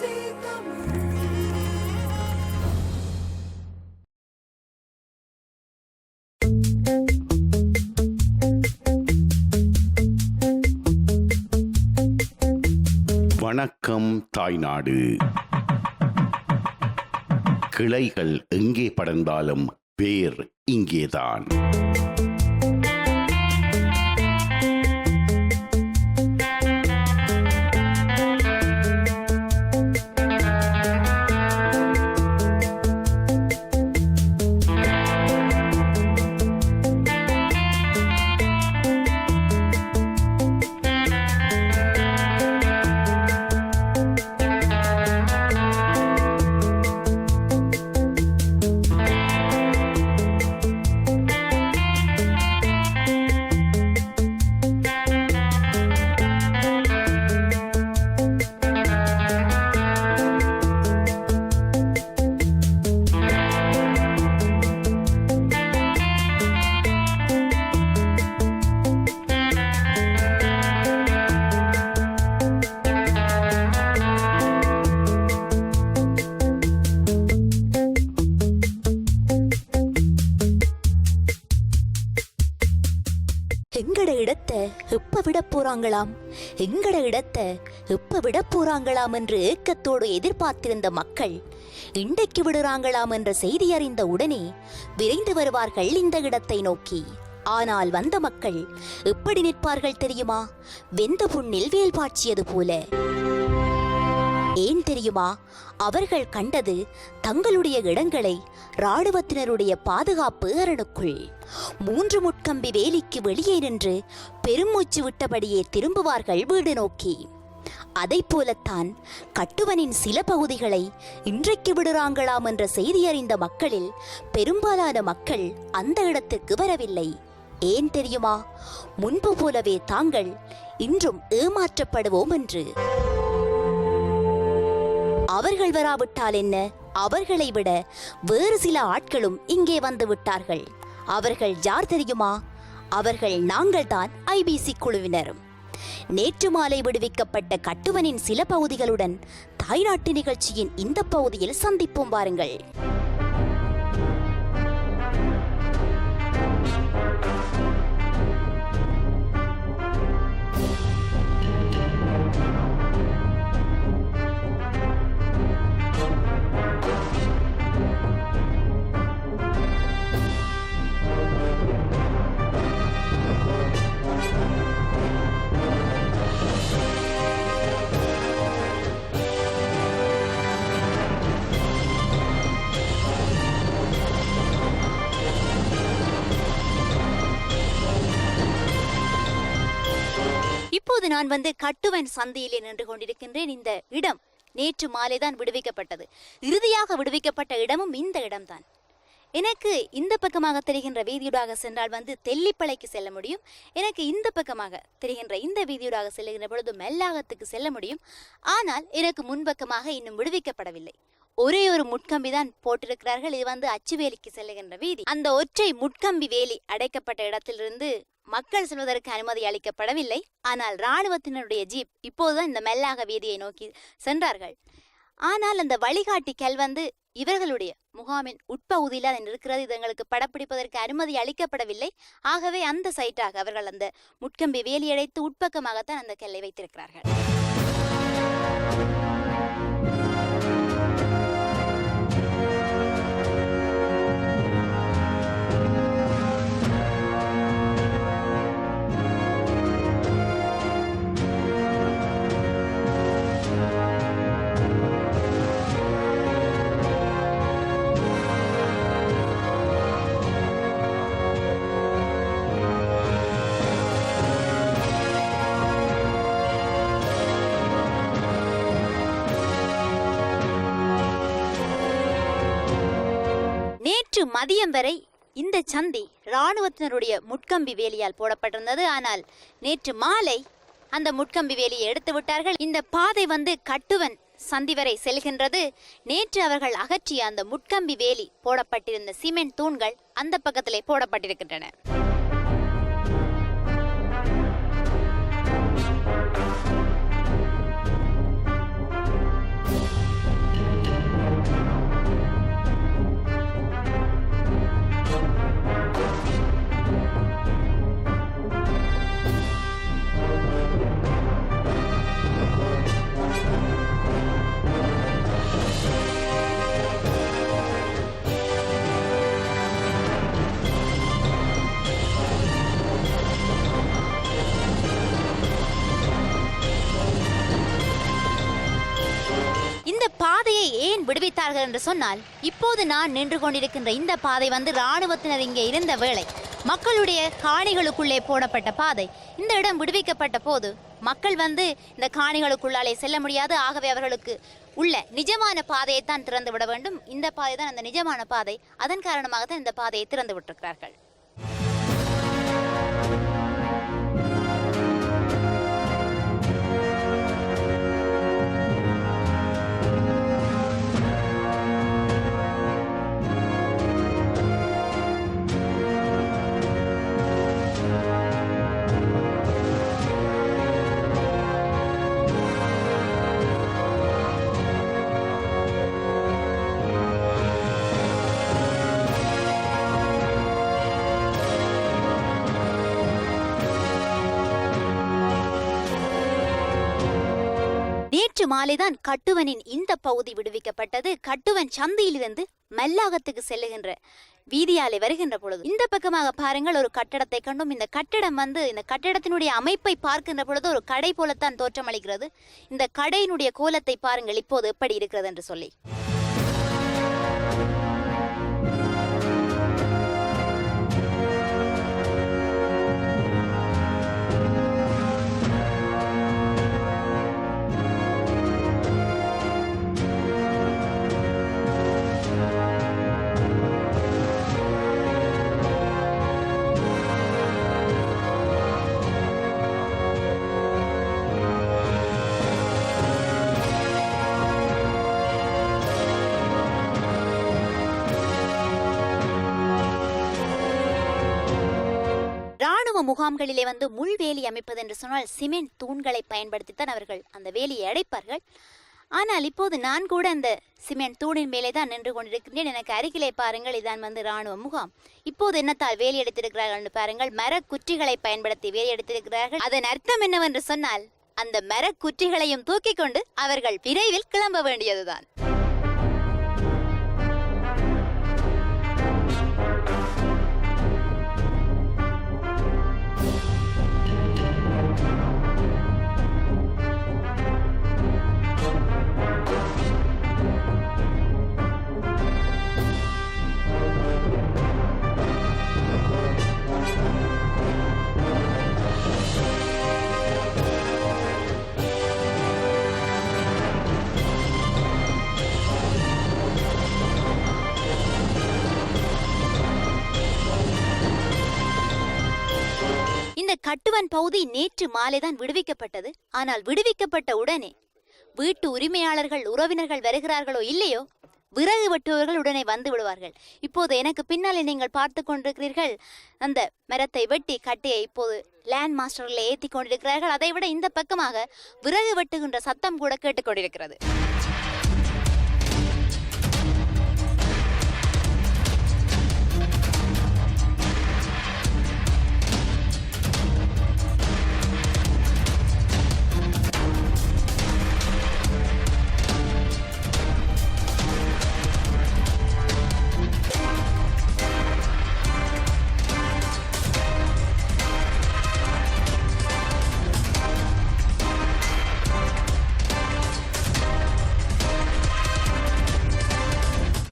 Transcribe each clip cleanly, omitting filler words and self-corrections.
வணக்கம் தாய்நாடு. கிளைகள் எங்கே படர்ந்தாலும் வேர் இங்கேதான். எங்கட இடத்தை எப்ப விட போறாங்களாம், எங்கட இடத்தை எப்ப விட போறாங்களாம் என்று ஏக்கத்தோடு எதிர்பார்த்திருந்த மக்கள் இன்றைக்கு விடுறாங்களாம் என்ற செய்தி அறிந்த உடனே விரைந்து வருவார்கள் இந்த இடத்தை நோக்கி. ஆனால் வந்த மக்கள் எப்படி நிற்பார்கள் தெரியுமா? வெந்த புண்ணில் வேல் பாய்ச்சியது போல. ஏன் தெரியுமா? அவர்கள் கண்டது தங்களுடைய இடங்களை இராணுவத்தினருடைய பாதுகாப்பு அரணுக்குள் 3 முட்கம்பி வேலிக்கு வெளியே நின்று பெருமூச்சு விட்டபடியே திரும்புவார்கள் வீடு நோக்கி. அதை போலத்தான் கட்டுவனின் சில பகுதிகளை இன்றைக்கு விடுறாங்களாம் என்ற செய்தி அறிந்த மக்களில் பெரும்பாலான மக்கள் அந்த இடத்திற்கு வரவில்லை. ஏன் தெரியுமா? முன்பு போலவே தாங்கள் இன்றும் ஏமாற்றப்படுவோம் என்று. அவர்கள் வராவிட்டால் என்ன, அவர்களை விட வேறு சில ஆட்களும் இங்கே வந்து விட்டார்கள். அவர்கள் யார் தெரியுமா? அவர்கள் நாங்கள்தான் ஐபிசி குழுவினர். நேற்று மாலை விடுவிக்கப்பட்ட கட்டுவனின் சில பகுதிகளுடன் தாய்நாட்டு நிகழ்ச்சியின் இந்த பகுதியில் சந்திப்போம் வாருங்கள். இப்போது நான் கட்டுவன் சந்தையிலே நின்று கொண்டிருக்கின்றேன். இந்த இடம் நேற்று மாலைதான் விடுவிக்கப்பட்டது. இறுதியாக விடுவிக்கப்பட்ட இடமும் இந்த இடம்தான். எனக்கு இந்த பக்கமாக தெரிகின்ற வீதியூடாக சென்றால் தெல்லிப்பளைக்கு செல்ல முடியும். எனக்கு இந்த பக்கமாக தெரிகின்ற இந்த வீதியூடாக செல்லுகின்ற பொழுது மெல்லாகத்துக்கு செல்ல முடியும். ஆனால் எனக்கு முன்பக்கமாக இன்னும் விடுவிக்கப்படவில்லை. ஒரே ஒரு முட்கம்பி தான் போட்டிருக்கிறார்கள். இது அச்சுவேலிக்கு செல்லுகின்ற வீதி. அந்த ஒற்றை முட்கம்பி வேலி அடைக்கப்பட்ட இடத்திலிருந்து மக்கள் செல்வதற்கு அனுமதி அளிக்கப்படவில்லை. ஆனால் இராணுவத்தினருடைய ஜீப் இப்போதுதான் இந்த மெல்லாக வீதியை நோக்கி சென்றார்கள். ஆனால் அந்த வழிகாட்டி கல் இவர்களுடைய முகாமின் உட்பகுதியில் அது இருக்கிறது. இது எங்களுக்கு படப்பிடிப்பதற்கு அனுமதி அளிக்கப்படவில்லை. ஆகவே அந்த சைட்டாக அவர்கள் அந்த முட்கம்பி வேலி அடைத்து உட்பக்கமாகத்தான் அந்த கல்லை வைத்திருக்கிறார்கள். மதியம் வரை இந்த சந்தி இராணுவத்தினருடைய முட்கம்பி வேலியால் போடப்பட்டிருந்தது. ஆனால் நேற்று மாலை அந்த முட்கம்பி வேலியை எடுத்து விட்டார்கள். இந்த பாதை கட்டுவன் சந்தி வரை செல்கின்றது. நேற்று அவர்கள் அகற்றிய அந்த முட்கம்பி வேலி போடப்பட்டிருந்த சிமெண்ட் தூண்கள் அந்த பக்கத்திலே போடப்பட்டிருக்கின்றன. இந்த பாதையை ஏன் விடுவித்தார்கள் என்று சொன்னால், இப்போது நான் நின்று கொண்டிருக்கின்ற இந்த பாதை வந்து இராணுவத்தினர் இங்கே இருந்த வேளை மக்களுடைய காணிகளுக்குள்ளே போடப்பட்ட பாதை. இந்த இடம் விடுவிக்கப்பட்ட போது மக்கள் வந்து இந்த காணிகளுக்குள்ளாலே செல்ல முடியாது. ஆகவே அவர்களுக்கு உள்ள நிஜமான பாதையை தான் திறந்து விட வேண்டும். இந்த பாதை தான் அந்த நிஜமான பாதை. அதன் காரணமாக தான் இந்த பாதையை திறந்து விட்டிருக்கிறார்கள். நேற்று மாலைதான் கட்டுவனின் இந்த பகுதி விடுவிக்கப்பட்டது. கட்டுவன் சந்தையிலிருந்து மல்லாகத்துக்கு செல்லுகின்ற வீதியாலே வருகின்ற பொழுது இந்த பக்கமாக பாருங்கள், ஒரு கட்டடத்தை கண்டும். இந்த கட்டடம் வந்து இந்த கட்டடத்தினுடைய அமைப்பை பார்க்கின்ற பொழுது ஒரு கடை போலத்தான் தோற்றமளிக்கிறது. இந்த கடையினுடைய கோலத்தை பாருங்கள் இப்போது எப்படி இருக்கிறது என்று சொல்லி. முகாம்களிலே வந்து முள்வேலி அமைப்பது என்று சொன்னால் சிமெண்ட் தூண்களை பயன்படுத்தித்தான் அவர்கள் அந்த வேலியை அடைப்பார்கள். ஆனால் இப்போது நான் கூட அந்த சிமெண்ட் தூணின் மேலே தான் நின்று கொண்டிருக்கின்றேன். எனக்கு அருகிலே பாருங்கள், இதான் வந்து இராணுவ முகாம். இப்போது என்னத்தால் வேலி எடுத்திருக்கிறார்கள் என்று பாருங்கள், மரக்குற்றிகளை பயன்படுத்தி வேலி எடுத்திருக்கிறார்கள். அதன் அர்த்தம் என்னவென்று சொன்னால், அந்த மரக்குற்றிகளையும் தூக்கி கொண்டு அவர்கள் விரைவில் கிளம்ப வேண்டியதுதான். கட்டுவன் பகுதி நேற்று மாலைதான் விடுவிக்கப்பட்டது. ஆனால் விடுவிக்கப்பட்ட உடனே வீட்டு உரிமையாளர்கள் உறவினர்கள் வருகிறார்களோ இல்லையோ, விறகு வெட்டுபவர்கள் உடனே வந்து விடுவார்கள். இப்போது எனக்கு பின்னாலே நீங்கள் பார்த்து கொண்டிருக்கிறீர்கள், அந்த மரத்தை வெட்டி கட்டையை இப்போது லேண்ட் மாஸ்டரில் ஏற்றி கொண்டிருக்கிறார்கள். அதை விட இந்த பக்கமாக விறகு வெட்டுகின்ற சத்தம் கூட கேட்டுக்கொண்டிருக்கிறது.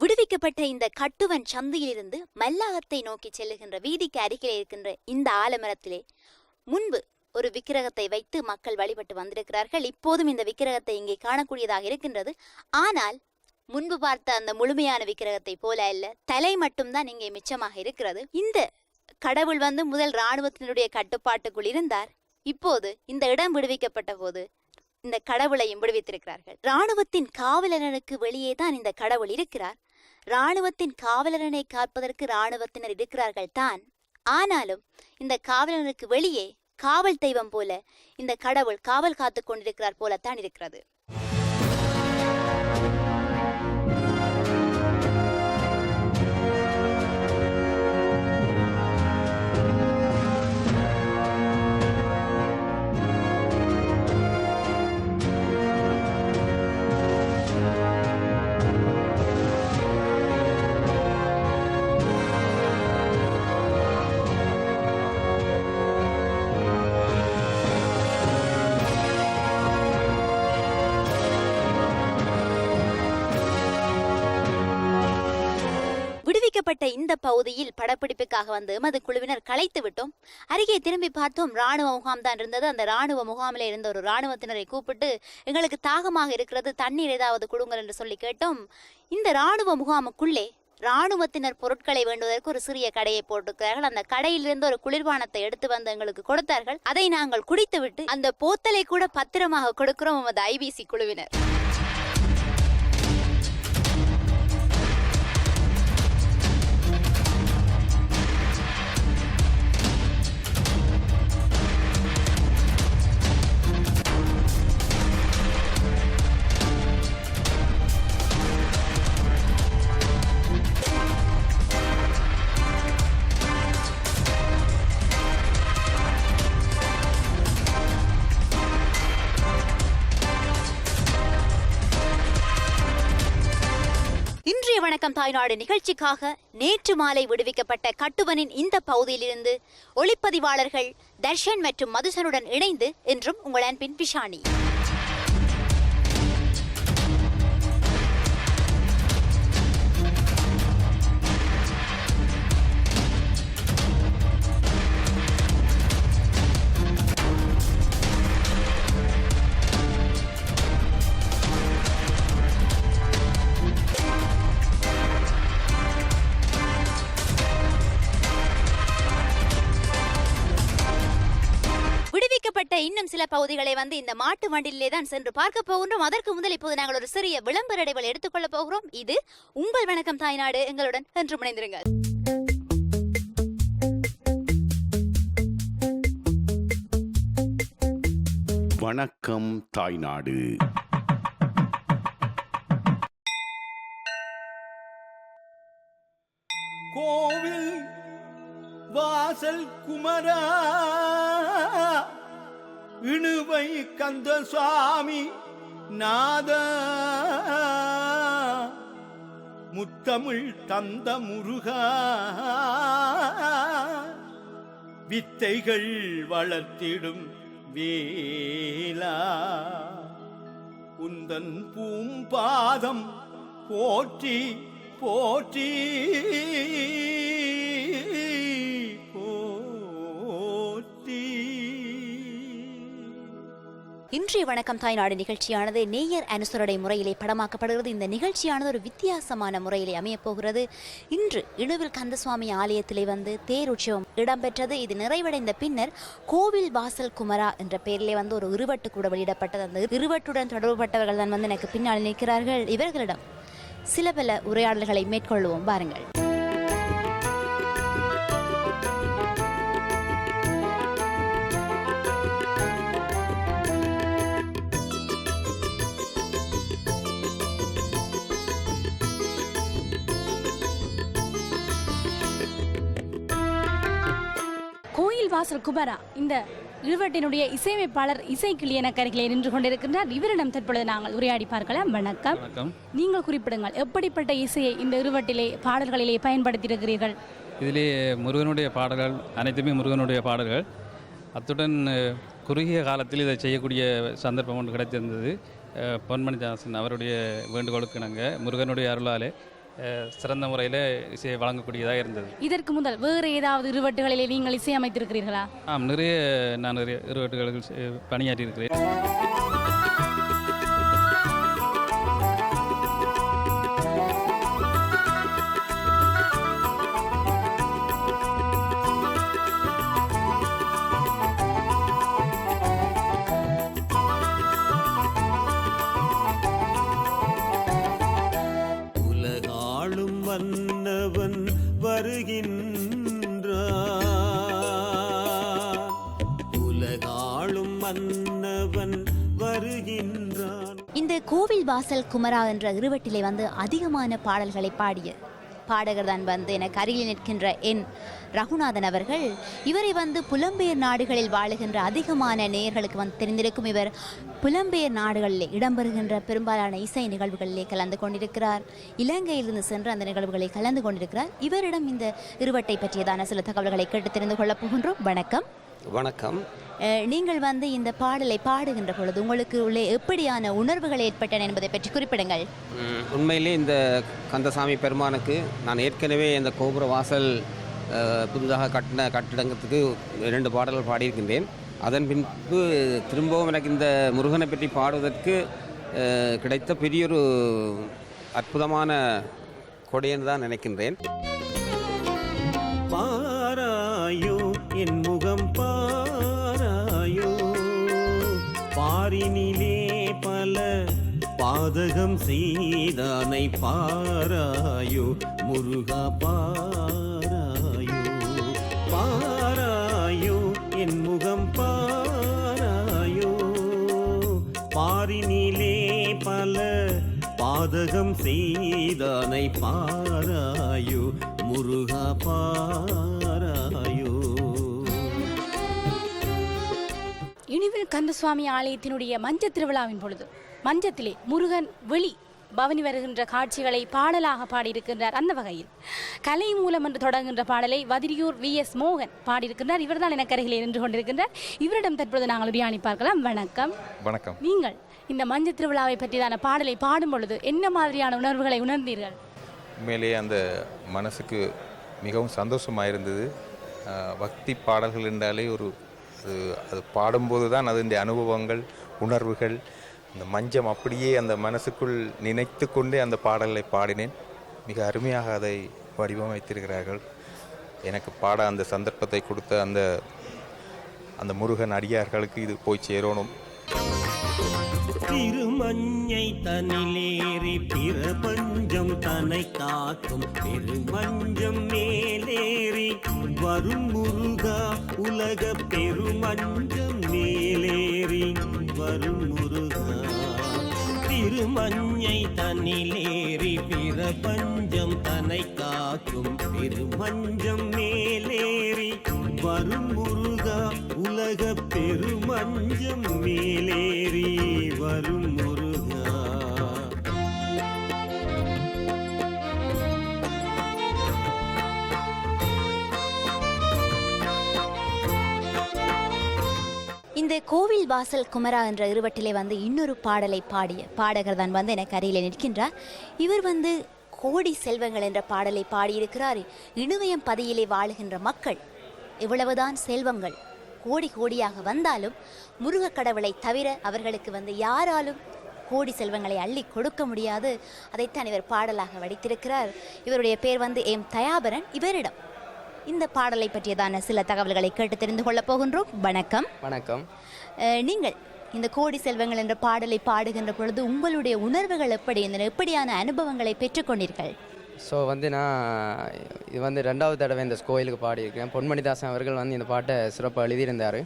விடுவிக்கப்பட்ட இந்த கட்டுவன் சந்தையிலிருந்து மல்லாகத்தை நோக்கி செல்லுகின்ற வீதிக்கு அருகிலே இருக்கின்ற இந்த ஆலமரத்திலே முன்பு ஒரு விக்கிரகத்தை வைத்து மக்கள் வழிபட்டு வந்திருக்கிறார்கள். இப்போதும் இந்த விக்கிரகத்தை இங்கே காணக்கூடியதாக இருக்கின்றது. ஆனால் முன்பு பார்த்த அந்த முழுமையான விக்கிரகத்தை போல அல்ல, தலை மட்டும்தான் இங்கே மிச்சமாக இருக்கிறது. இந்த கடவுள் வந்து முதல் இராணுவத்தினுடைய கட்டுப்பாட்டுக்குள் இருந்தார். இப்போது இந்த இடம் விடுவிக்கப்பட்ட போது இந்த கடவுளையும் விடுவித்திருக்கிறார்கள். இராணுவத்தின் காவலரனுக்கு வெளியே தான் இந்த கடவுள் இருக்கிறார். இராணுவத்தின் காவலரனை காப்பதற்கு இராணுவத்தினர் இருக்கிறார்கள் தான். ஆனாலும் இந்த காவலனுக்கு வெளியே காவல் தெய்வம் போல இந்த கடவுள் காவல் காத்து கொண்டிருக்கிறார் போலத்தான் இருக்கிறது. விடுவிக்கப்பட்ட இந்த பகுதியில் படப்பிடிப்புக்காக வந்து எமது குழுவினர் கலைத்து விட்டோம். அருகே திரும்பி பார்த்தோம், ராணுவ முகாம் தான் இருந்தது. அந்த ராணுவ முகாமில் இருந்த ஒரு ராணுவத்தினரை கூப்பிட்டு எங்களுக்கு தாகமாக இருக்கிறது, தண்ணீர் ஏதாவது கொடுங்கள் என்று சொல்லி கேட்டோம். இந்த ராணுவ முகாமுக்குள்ளே ராணுவத்தினர் பொருட்களை வேண்டுவதற்கு ஒரு சிறிய கடையை போட்டிருக்கிறார்கள். அந்த கடையிலிருந்து ஒரு குளிர்பானத்தை எடுத்து வந்து எங்களுக்கு கொடுத்தார்கள். அதை நாங்கள் குடித்துவிட்டு அந்த போத்தலை கூட பத்திரமாக கொடுக்கிறோம் எமது ஐபிசி குழுவினர். இன்றைய வணக்கம் தாய்நாடு நிகழ்ச்சிக்காக நேற்று மாலை விடுவிக்கப்பட்ட கட்டுவனின் இந்த பகுதியிலிருந்து ஒளிப்பதிவாளர்கள் தர்ஷன் மற்றும் மதுசனுடன் இணைந்து என்றும் உங்கள் அன்பின் பிஷானி. இன்னும் சில பகுதிகளை வந்து இந்த மாட்டு வண்டியிலே தான் சென்று பார்க்க போகின்றோம். அதற்கு முதல் இப்போது நாங்கள் ஒரு சிறிய விளம்பர இடைவெளி எடுத்துக்கொள்ள போகிறோம். இது உங்கள் வணக்கம் தாய்நாடு, எங்களுடன் என்று இணைந்திருங்கள். வணக்கம் தாய்நாடு. கோவில் வாசல் குமரா, இணுவை கந்த சுவாமி நாத, முத்தமிழ் தந்த முருகா, வித்தைகள் வளர்த்திடும் வேலா, உந்தன் பூம்பாதம் போற்றி போற்றி போற்றி. இன்றைய வணக்கம் தாய்நாடு நிகழ்ச்சியானது நேயர் அனுசரணை முறையிலே படமாக்கப்படுகிறது. இந்த நிகழ்ச்சியானது ஒரு வித்தியாசமான முறையிலே அமையப் போகிறது. இன்று இணுவில் கந்தசுவாமி ஆலயத்திலே வந்து தேர் உற்சவம் இடம்பெற்றது. இது நிறைவடைந்த பின்னர் கோவில் வாசல் குமரா என்ற பெயரிலே வந்து ஒரு இருவட்டு கூட வெளியிடப்பட்டது. அந்த இருவட்டுடன் தொடர்புபட்டவர்கள் தான் வந்து எனக்கு பின்னால் நிற்கிறார்கள். இவர்களிடம் சில பல உரையாடல்களை மேற்கொள்வோம், பாருங்கள். கோயில் வாசல் குமரா இந்த இருவட்டினுடைய இசையமைப்பாளர் இசைக்கிளியன கருகிலே நின்று கொண்டிருக்கின்றார். இவரிடம் தற்பொழுது நாங்கள் உரையாடி பார்க்கலாம். வணக்கம். நீங்கள் குறிப்பிடுங்கள், எப்படிப்பட்ட இசையை இந்த இருவட்டிலே பாடல்களிலே பயன்படுத்தியிருக்கிறீர்கள்? இதிலே முருகனுடைய பாடல்கள் அனைத்துமே முருகனுடைய பாடல்கள். அத்துடன் குறுகிய காலத்தில் இதை செய்யக்கூடிய சந்தர்ப்பம் ஒன்று கிடைத்திருந்தது. பொன்மணி தாசன் அவருடைய வேண்டுகோளுக்கு நாங்கள் முருகனுடைய அருளாலே சிறந்த முறையில் இசையை வழங்கக்கூடியதாக இருந்தது. இதற்கு முதல் வேறு ஏதாவது இருவட்டுகளிலே நீங்கள் இசை அமைத்திருக்கிறீர்களா? நான் நிறைய இருவட்டுகளில் பணியாற்றியிருக்கிறேன். மன்னவன் வருகின்றான், உலகாளும் மன்னவன் வருகின்றான். இந்த கோவில் வாசல் குமரா என்ற இருவட்டிலே வந்து அதிகமான பாடல்களை பாடிய பாடகர் தான் வந்து எனக்கு அருகில் நிற்கின்ற என் ரகுநாதன் அவர்கள். இவரை வந்து புலம்பெயர் நாடுகளில் வாழுகின்ற அதிகமான நேயர்களுக்கு வந்து தெரிந்திருக்கும். இவர் புலம்பெயர் நாடுகளில் இடம்பெறுகின்ற பெரும்பாலான இசை நிகழ்வுகளிலே கலந்து கொண்டிருக்கிறார். இலங்கையிலிருந்து சென்று அந்த நிகழ்வுகளில் கலந்து கொண்டிருக்கிறார். இவரிடம் இந்த இருவட்டை பற்றியதான சில தகவல்களை கேட்டு தெரிந்து கொள்ளப் போகின்றோம். வணக்கம். வணக்கம். நீங்கள் வந்து இந்த பாடலை பாடுகின்ற பொழுது உங்களுக்கு உள்ளே எப்படியான உணர்வுகள் ஏற்பட்டன என்பதை பற்றி குறிப்பிடுங்கள். உண்மையிலே இந்த கந்தசாமி பெருமானுக்கு நான் ஏற்கனவே இந்த கோபுர வாசல் புதிதாக கட்டின கட்டிடத்துக்கு 2 பாடல்கள் பாடியிருக்கின்றேன். அதன் பின்பு திரும்பவும் எனக்கு இந்த முருகனை பற்றி பாடுவதற்கு கிடைத்த பெரியொரு அற்புதமான கொடைன்னு தான் நினைக்கின்றேன். பாராயோ என் முகம் பாராயோ, பாரினிலே பல பாதகம் செய்தானை பாராயோ முருகா பாராயோ. பாராயோ என் முகம் பாராயோ, பாரினிலே பல பாதகம் செய்தானை பாராயோ முருகா பாராயோ. இனிவில் கந்தசுவாமி ஆலயத்தினுடைய மஞ்ச திருவிழாவின் பொழுது மஞ்சத்திலே முருகன் வெளி பவனி வருகின்ற காட்சிகளை பாடலாக பாடியிருக்கின்றார். அந்த வகையில் கலை மூலம் என்று தொடங்குகின்ற பாடலை வதிரியூர் VS மோகன் பாடியிருக்கின்றார். இவர்தான் எனக்கு அருகிலே நின்று கொண்டிருக்கின்றார். இவரிடம் தற்பொழுது நாங்கள் உரையாடி பார்க்கலாம். வணக்கம். வணக்கம். நீங்கள் இந்த மஞ்ச திருவிழாவை பற்றியதான பாடலை பாடும் பொழுது என்ன மாதிரியான உணர்வுகளை உணர்ந்தீர்கள்? உண்மையிலேயே அந்த மனசுக்கு மிகவும் சந்தோஷமாக இருந்தது. பக்தி பாடல்கள் என்றாலே அது பாடும்போது தான் அதனுடைய அனுபவங்கள், உணர்வுகள், அந்த மஞ்சம் அப்படியே அந்த மனசுக்குள் நினைத்து கொண்டே அந்த பாடலை பாடினேன். மிக அருமையாக அதை வடிவமைத்திருக்கிறார்கள். எனக்கு பாட அந்த சந்தர்ப்பத்தை கொடுத்த அந்த முருகன் அடியார்களுக்கு இது போய் சேரணும். திருமஞ்சை தனிலேறி பிரபஞ்சம் தன்னை காக்கும் பெருமஞ்சம் மேலேறி வரும் முருகா, உலக பெருமஞ்சம் மேலேறி வரும் முருகா. திருமஞ்சை தனிலேறி பிரபஞ்சம் தன்னை காக்கும் பெருமஞ்சம் மேலேறி வரும் முருகா, உலக பெருமஞ்சம் மேலேறி வரும் முருகா. இந்த கோவில் வாசல் குமரா என்ற இருவட்டிலே வந்து இன்னொரு பாடலை பாடிய பாடகர் தான் வந்து எனக்கு அருகிலே நிற்கின்றார். இவர் வந்து கோடி செல்வங்கள் என்ற பாடலை பாடியிருக்கிறார். இணுவயம் பதியிலே வாழுகின்ற மக்கள் எவ்வளவுதான் செல்வங்கள் கோடி கோடியாக வந்தாலும் முருக கடவுளை தவிர அவர்களுக்கு வந்து யாராலும் கோடி செல்வங்களை அள்ளி கொடுக்க முடியாது. அதைத்தான் இவர் பாடலாக வடித்திருக்கிறார். இவருடைய பேர் வந்து தயாபரன். இவரிடம் இந்த பாடலை பற்றியதான சில தகவல்களை கேட்டு தெரிந்து கொள்ளப் போகின்றோம். வணக்கம். வணக்கம். நீங்கள் இந்த கோடி செல்வங்கள் என்ற பாடலை பாடுகின்ற பொழுது உங்களுடைய உணர்வுகள் எப்படியான அனுபவங்களை பெற்றுக்கொண்டீர்கள்? ஸோ வந்து நான் இது வந்து 2வது தடவை இந்த கோயிலுக்கு பாடியிருக்கேன். பொன்மணிதாசன் அவர்கள் வந்து இந்த பாட்டை சிறப்பாக எழுதியிருந்தார்.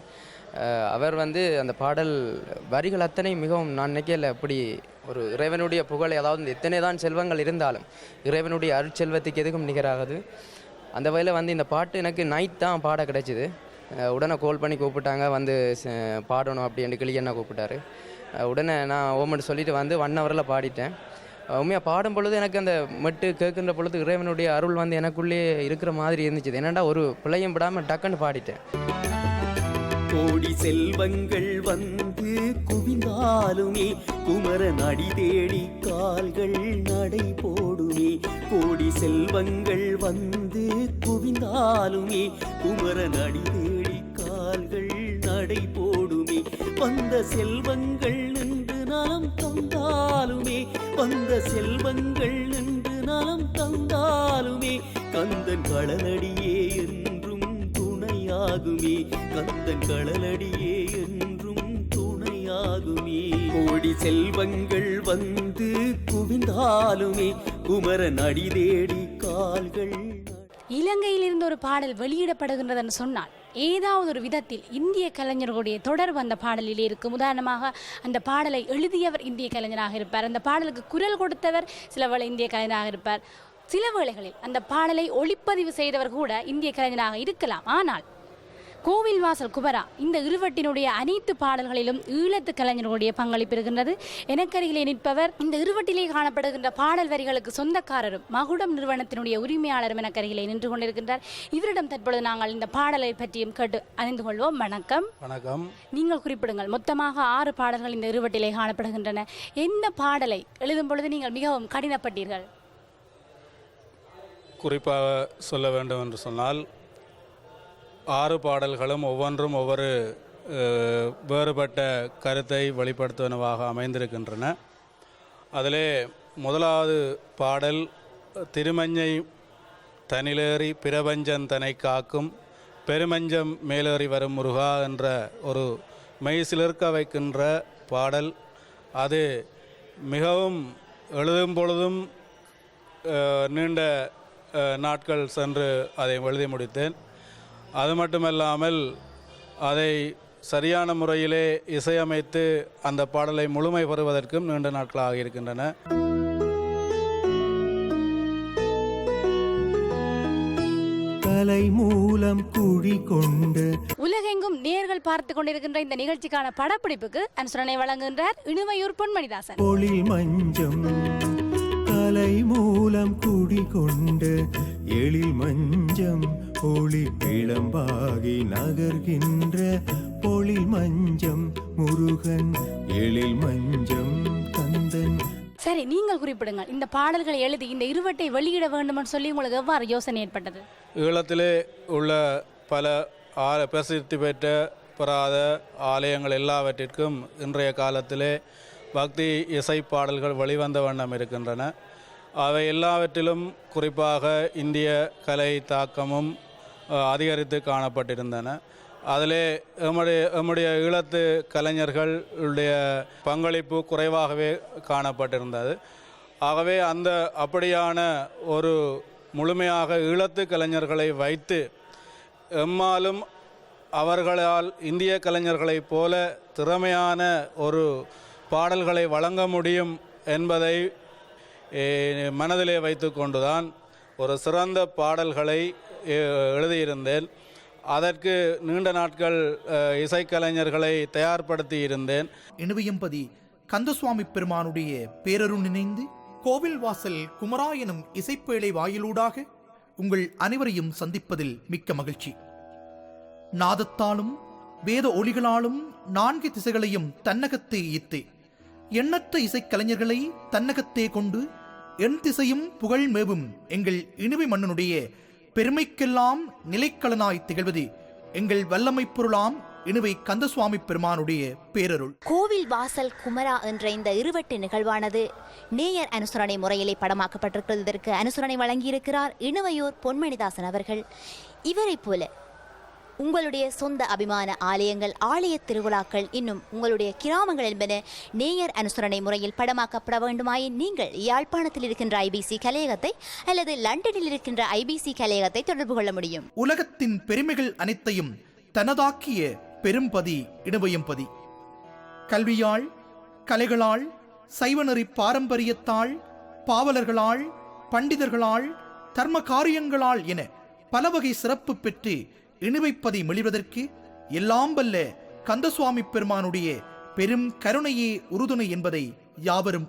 அவர் வந்து அந்த பாடல் வரிகள் அத்தனை மிகவும் நான் நினைக்கல, அப்படி ஒரு இறைவனுடைய புகழை, அதாவது எத்தனை தான் செல்வங்கள் இருந்தாலும் இறைவனுடைய அருட்செல்வத்துக்கு எதுக்கும் நிகராகுது. அந்த வகையில் வந்து இந்த பாட்டு எனக்கு நைட் தான் பாட கிடைச்சிது. உடனே கால் பண்ணி கூப்பிட்டாங்க, வந்து பாடணும் அப்படின்ட்டு கிளியன்னா கூப்பிட்டாரு. உடனே நான் ஓமெண்ட் சொல்லிட்டு வந்து 1 ஹவரில் பாடிட்டேன். உண்மையாக பாடும் பொழுது எனக்கு அந்த மெட்டு கேட்கின்ற பொழுது இறைவனுடைய அருள் வந்து எனக்குள்ளே இருக்கிற மாதிரி இருந்துச்சு. என்னடா ஒரு பிள்ளையும் விடாமல் டக்குன்னு பாடிட்டேன். கோடி செல்வங்கள் வந்து குவிந்தாலுமே குமரன் அடி தேடி கால்கள் நடை போடுமே. கோடி செல்வங்கள் வந்து குவிந்தாலுமே குமரன் அடி தேடி கால்கள் நடை போடுமே. வந்த செல்வங்கள் நின்று நலம் தந்தாலுமே, வந்த செல்வங்கள் நின்று நலம் தந்தாலுமே, கந்தன் கடலடியே என்றும் துணையாகுமே. கந்தன் கடலடியே என்றும் துணையாகுமே. கோடி செல்வங்கள் வந்து குவிந்தாலுமே குமரன் அடி தேடி கால்கள். இலங்கையில் இருந்து ஒரு பாடல் வெளியிடப்படுகின்றதுன்னு சொன்னால் ஏதாவது ஒரு விதத்தில் இந்திய கலைஞர்களுடைய தொடர்பு அந்த பாடலில் இருக்கும். உதாரணமாக அந்த பாடலை எழுதியவர் இந்திய கலைஞராக இருப்பார், அந்த பாடலுக்கு குரல் கொடுத்தவர் சில வேளை இந்திய கலைஞராக இருப்பார், சில வேளைகளில் அந்த பாடலை ஒளிப்பதிவு செய்தவர் கூட இந்திய கலைஞராக இருக்கலாம். ஆனால் கோவில் வாசல் குபரா இந்த இருவட்டினுடைய அனைத்து பாடல்களிலும் ஈழத்து கலைஞர்களுடைய பங்களிப்பு இருக்கின்றது. எனக்கருகிலே நிற்பவர் இந்த இருவட்டிலே காணப்படுகின்ற பாடல் வரிகளுக்கு சொந்தக்காரரும் மகுடம் நிறுவனத்தினுடைய உரிமையாளரும் எனக்கருகிலே நின்று கொண்டிருக்கின்றார். இவரிடம் தற்பொழுது நாங்கள் இந்த பாடலை பற்றியும் கேட்டு அறிந்து கொள்வோம். வணக்கம். வணக்கம். நீங்கள் குறிப்பிடுங்கள். மொத்தமாக 6 பாடல்கள் இந்த இருவட்டிலே காணப்படுகின்றன. எந்த பாடலை எழுதும் பொழுது நீங்கள் மிகவும் கடினப்பட்டீர்கள்? குறிப்பாக சொல்ல வேண்டும் என்று சொன்னால் 6 பாடல்களும் ஒவ்வொன்றும் ஒவ்வொரு வேறுபட்ட கருத்தை வெளிப்படுத்துவனவாக அமைந்திருக்கின்றன. அதிலே முதலாவது பாடல் திருமஞ்சை தனிலேறி பிரபஞ்சன் தனை காக்கும் பெருமஞ்சம் மேலேறி வரும் முருகா என்ற ஒரு மெய் சிலிர்க்க வைக்கின்ற பாடல். அது மிகவும் எழுதும் பொழுதும் நீண்ட நாட்கள் சென்று அதை எழுதி முடித்தேன். அது மட்டுமல்லாமல் அதை சரியான முறையிலே இசையமைத்து அந்த பாடலை முழுமை பெறுவதற்கும் நீண்ட நாட்களாக இருக்கின்றன. கலை மூலம் குழி கொண்டு உலகெங்கும் நேர்கள் பார்த்து கொண்டிருக்கின்ற இந்த நிகழ்ச்சிக்கான படப்பிடிப்புக்கு அனுசரணை வழங்குகின்றார் இணுவையூர் பொன்மணிதாசன். பொழில் மஞ்சம் கலை மூலம் குடி கொண்டு எழில் மஞ்சம் ஒளி பிளம்பாகி நகர்கின்ற பொழில் மஞ்சம் முருகன் எழில் மஞ்சம் கந்தன். சரி, நீங்கள் குறிப்பிடுங்கள். இந்த பாடல்களை எழுதி இந்த இருவட்டை வெளியிட வேண்டும் சொல்லி உங்களுக்கு எவ்வாறு யோசனை ஏற்பட்டது? ஈழத்திலே உள்ள பல பிரசித்தி பெற்ற பெறாத ஆலயங்கள் எல்லாவற்றிற்கும் இன்றைய காலத்திலே பக்தி இசை பாடல்கள் வெளிவந்த வண்ணம் இருக்கின்றன. அவை எல்லாவற்றிலும் குறிப்பாக இந்திய கலை தாக்கமும் அதிகரித்து காணப்பட்டிருந்தன. அதிலே எம்முடைய ஈழத்து கலைஞர்களுடைய பங்களிப்பு குறைவாகவே காணப்பட்டிருந்தது. ஆகவே அப்படியான ஒரு முழுமையாக ஈழத்து கலைஞர்களை வைத்து எம்மாலும் அவர்களால் இந்திய கலைஞர்களைப் போல திறமையான ஒரு பாடல்களை வழங்க முடியும் என்பதை மனதிலே வைத்து கொண்டுதான் ஒரு சிறந்த பாடல்களை எழுதியிருந்தேன். அதற்கு நீண்ட நாட்கள் இசைக்கலைஞர்களை தயார்படுத்தி இருந்தேன். இணுவையம்பதி கந்தசுவாமி பெருமானுடைய பேரருள் நினைந்து கோவில் வாசல் குமரா எனும் இசைப்பேழை வாயிலூடாக உங்கள் அனைவரையும் சந்திப்பதில் மிக்க மகிழ்ச்சி. நாதத்தாலும் வேத ஒளிகளாலும் 4 திசைகளையும் தன்னகத்தே ஈர்த்து எண்ணற்ற இசைக்கலைஞர்களை தன்னகத்தே கொண்டு எண் திசையும் புகழ் மேவும் எங்கள் இணுவை மன்னனுடைய பெருமைக்கெல்லாம் நிலைக்களனாய் திகழ்வது எங்கள் வல்லமை பொருளாம் இணுவை கந்தசுவாமி பெருமானுடைய பேரருள். கோவில் வாசல் குமரா என்ற இந்த இருவட்டு நிகழ்வானது நேயர் அனுசரணை முறையிலே படமாக்கப்பட்டிருக்கிறது. இதற்கு அனுசரணை வழங்கியிருக்கிறார் இணுவையூர் பொன்மணிதாசன் அவர்கள். இவரை போல உங்களுடைய சொந்த அபிமான ஆலயங்கள், ஆலய திருவிழாக்கள், இன்னும் உங்களுடைய கிராமங்கள் என்பன நேயர் அனுசரணை முறையில் படமாக்கப்பட வேண்டுமாயின் நீங்கள் யாழ்ப்பாணத்தில் இருக்கின்ற IBC கலையகத்தை அல்லது லண்டனில் இருக்கின்ற IBC கலையகத்தை தொடர்பு கொள்ள முடியும். உலகத்தின் பெருமைகள் அனைத்தையும் தனதாக்கிய பெரும்பதி இணுவையம்பதி. கல்வியால், கலைகளால், சைவநெறி பாரம்பரியத்தால், பாவலர்களால், பண்டிதர்களால், தர்ம காரியங்களால் என பல வகை சிறப்பு பெற்று இணுவைப்பதி மெளிவதற்கு எல்லாம் வல்ல கந்தசுவாமி பெருமானுடைய பெரும் கருணையே உறுதுணை என்பதை யாவரும்